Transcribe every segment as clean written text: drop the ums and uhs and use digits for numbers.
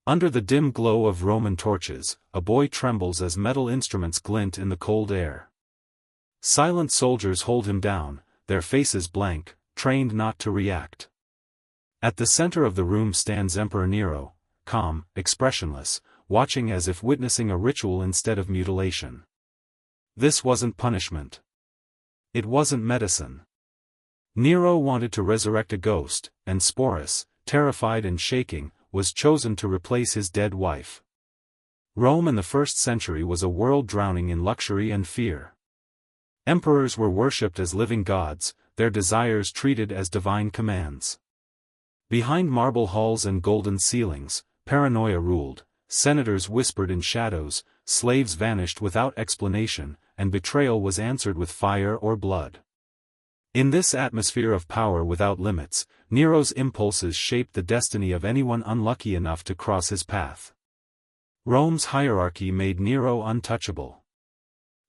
Under the dim glow of Roman torches, a boy trembles as metal instruments glint in the cold air. Silent soldiers hold him down, their faces blank, trained not to react. At the center of the room stands Emperor Nero, calm, expressionless, watching as if witnessing a ritual instead of mutilation. This wasn't punishment. It wasn't medicine. Nero wanted to resurrect a ghost, and Sporus, terrified and shaking, was chosen to replace his dead wife. Rome in the 1st century was a world drowning in luxury and fear. Emperors were worshipped as living gods, their desires treated as divine commands. Behind marble halls and golden ceilings, paranoia ruled, senators whispered in shadows, slaves vanished without explanation, and betrayal was answered with fire or blood. In this atmosphere of power without limits, Nero's impulses shaped the destiny of anyone unlucky enough to cross his path. Rome's hierarchy made Nero untouchable.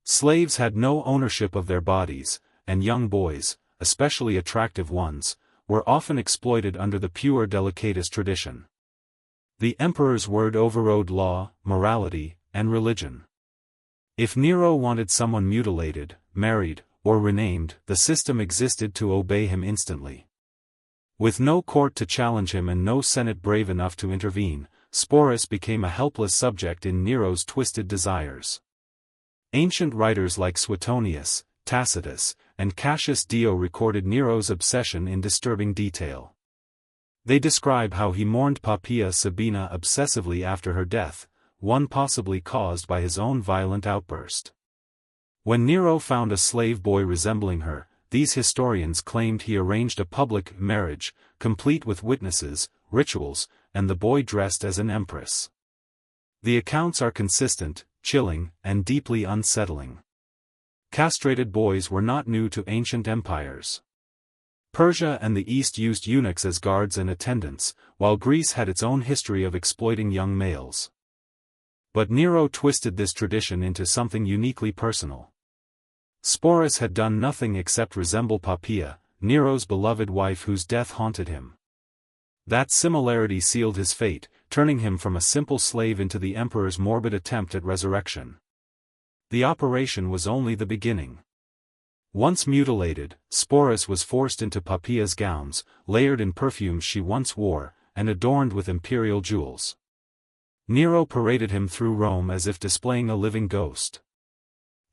Slaves had no ownership of their bodies, and young boys, especially attractive ones, were often exploited under the pure delicatus tradition. The emperor's word overrode law, morality, and religion. If Nero wanted someone mutilated, married, or renamed, the system existed to obey him instantly. With no court to challenge him and no senate brave enough to intervene, Sporus became a helpless subject in Nero's twisted desires. Ancient writers like Suetonius, Tacitus, and Cassius Dio recorded Nero's obsession in disturbing detail. They describe how he mourned Poppaea Sabina obsessively after her death, one possibly caused by his own violent outburst. When Nero found a slave boy resembling her, these historians claimed he arranged a public marriage, complete with witnesses, rituals, and the boy dressed as an empress. The accounts are consistent, chilling, and deeply unsettling. Castrated boys were not new to ancient empires. Persia and the East used eunuchs as guards and attendants, while Greece had its own history of exploiting young males. But Nero twisted this tradition into something uniquely personal. Sporus had done nothing except resemble Poppaea, Nero's beloved wife whose death haunted him. That similarity sealed his fate, turning him from a simple slave into the emperor's morbid attempt at resurrection. The operation was only the beginning. Once mutilated, Sporus was forced into Poppaea's gowns, layered in perfumes she once wore, and adorned with imperial jewels. Nero paraded him through Rome as if displaying a living ghost.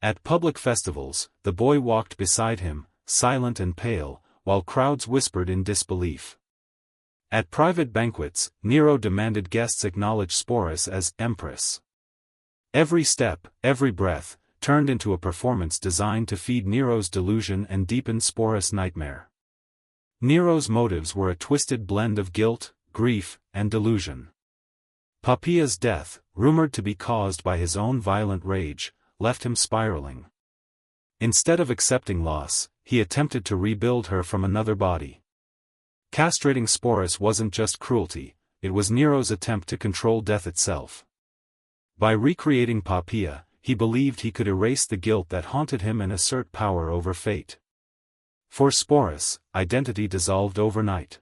At public festivals, the boy walked beside him, silent and pale, while crowds whispered in disbelief. At private banquets, Nero demanded guests acknowledge Sporus as empress. Every step, every breath, turned into a performance designed to feed Nero's delusion and deepen Sporus' nightmare. Nero's motives were a twisted blend of guilt, grief, and delusion. Poppaea's death, rumored to be caused by his own violent rage, left him spiraling. Instead of accepting loss, he attempted to rebuild her from another body. Castrating Sporus wasn't just cruelty, it was Nero's attempt to control death itself. By recreating Poppaea, he believed he could erase the guilt that haunted him and assert power over fate. For Sporus, identity dissolved overnight.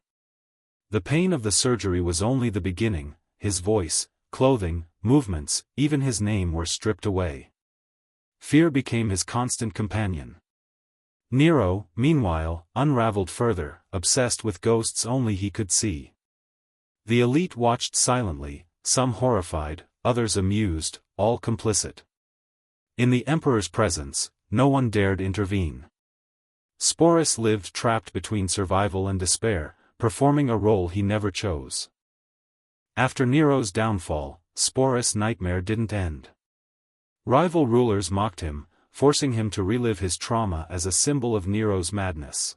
The pain of the surgery was only the beginning. His voice, clothing, movements, even his name were stripped away. Fear became his constant companion. Nero, meanwhile, unraveled further, obsessed with ghosts only he could see. The elite watched silently, some horrified, others amused, all complicit. In the emperor's presence, no one dared intervene. Sporus lived trapped between survival and despair, performing a role he never chose. After Nero's downfall, Sporus' nightmare didn't end. Rival rulers mocked him, forcing him to relive his trauma as a symbol of Nero's madness.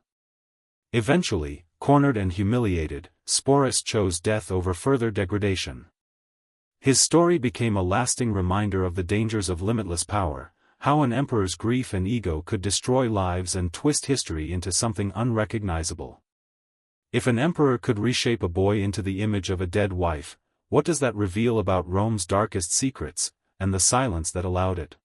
Eventually, cornered and humiliated, Sporus chose death over further degradation. His story became a lasting reminder of the dangers of limitless power, how an emperor's grief and ego could destroy lives and twist history into something unrecognizable. If an emperor could reshape a boy into the image of a dead wife, what does that reveal about Rome's darkest secrets, and the silence that allowed it?